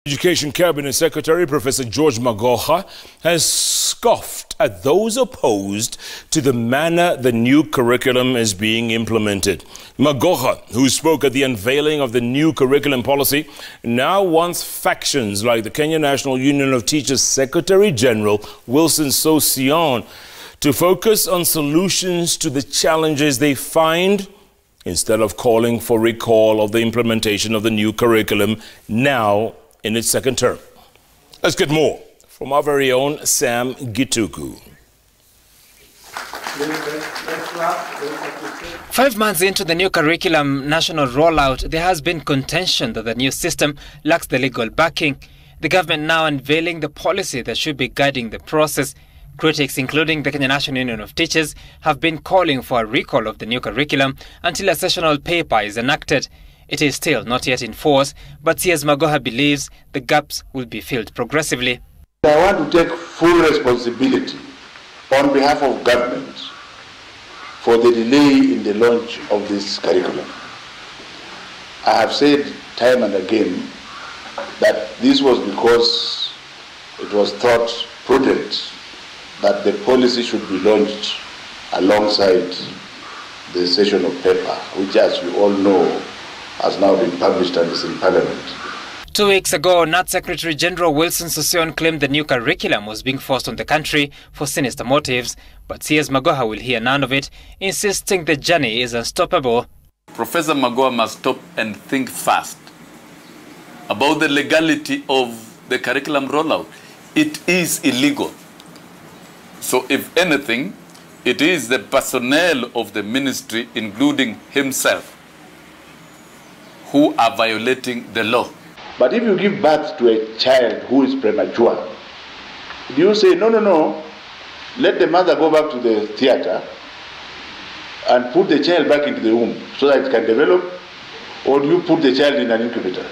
Education Cabinet Secretary Professor George Magoha has scoffed at those opposed to the manner the new curriculum is being implemented. Magoha, who spoke at the unveiling of the new curriculum policy, now wants factions like the Kenyan National Union of Teachers Secretary General Wilson Sossion to focus on solutions to the challenges they find, instead of calling for recall of the implementation of the new curriculum now in its second term. Let's get more from our very own Sam Gituku. 5 months into the new curriculum national rollout, there has been contention that the new system lacks the legal backing. The government now unveiling the policy that should be guiding the process. Critics, including the Kenyan National Union of Teachers, have been calling for a recall of the new curriculum until a sessional paper is enacted. It is still not yet in force, but CS Magoha believes the gaps will be filled progressively. I want to take full responsibility on behalf of government for the delay in the launch of this curriculum. I have said time and again that this was because it was thought prudent that the policy should be launched alongside the sessional paper, which, as we all know, has now been published and is in Parliament. 2 weeks ago, NAT Secretary General Wilson Sossion claimed the new curriculum was being forced on the country for sinister motives, but CS Magoha will hear none of it, insisting the journey is unstoppable. Professor Magoha must stop and think fast about the legality of the curriculum rollout. It is illegal. So if anything, it is the personnel of the ministry, including himself, who are violating the law. But if you give birth to a child who is premature, do you say, no, let the mother go back to the theater and put the child back into the womb so that it can develop, or do you put the child in an incubator?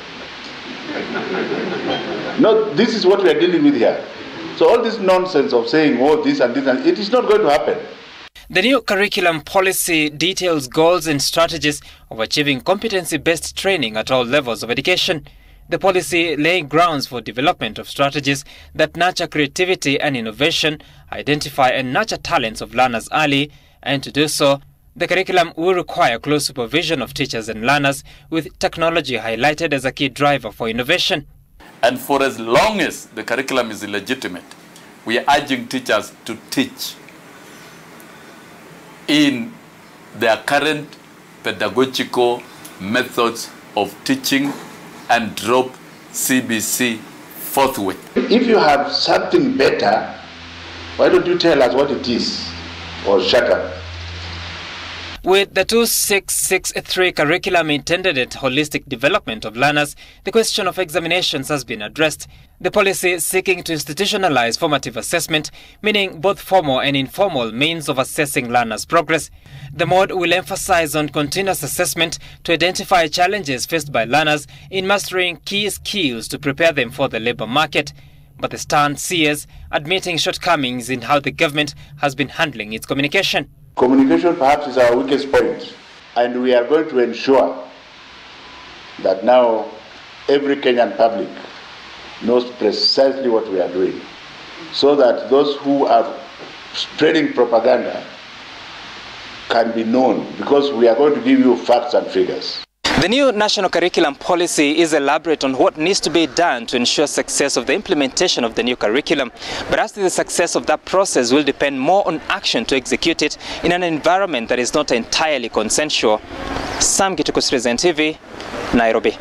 No, this is what we are dealing with here. So all this nonsense of saying, oh, this and this, and it is not going to happen. The new curriculum policy details goals and strategies of achieving competency-based training at all levels of education. The policy laying grounds for development of strategies that nurture creativity and innovation, identify and nurture talents of learners early, and to do so, the curriculum will require close supervision of teachers and learners, with technology highlighted as a key driver for innovation. And for as long as the curriculum is illegitimate, we are urging teachers to teach in their current pedagogical methods of teaching and drop CBC forthwith. If you have something better, why don't you tell us what it is, or shut up? With the 2663 curriculum intended at holistic development of learners, the question of examinations has been addressed. The policy seeking to institutionalize formative assessment, meaning both formal and informal means of assessing learners' progress. The mode will emphasize on continuous assessment to identify challenges faced by learners in mastering key skills to prepare them for the labor market. But the stern seers admitting shortcomings in how the government has been handling its communication. Communication perhaps is our weakest point, and we are going to ensure that now every Kenyan public knows precisely what we are doing, so that those who are spreading propaganda can be known, because we are going to give you facts and figures. The new national curriculum policy is elaborate on what needs to be done to ensure success of the implementation of the new curriculum. But as to the success of that process will depend more on action to execute it in an environment that is not entirely consensual. Sam Gituku, Citizen TV, Nairobi.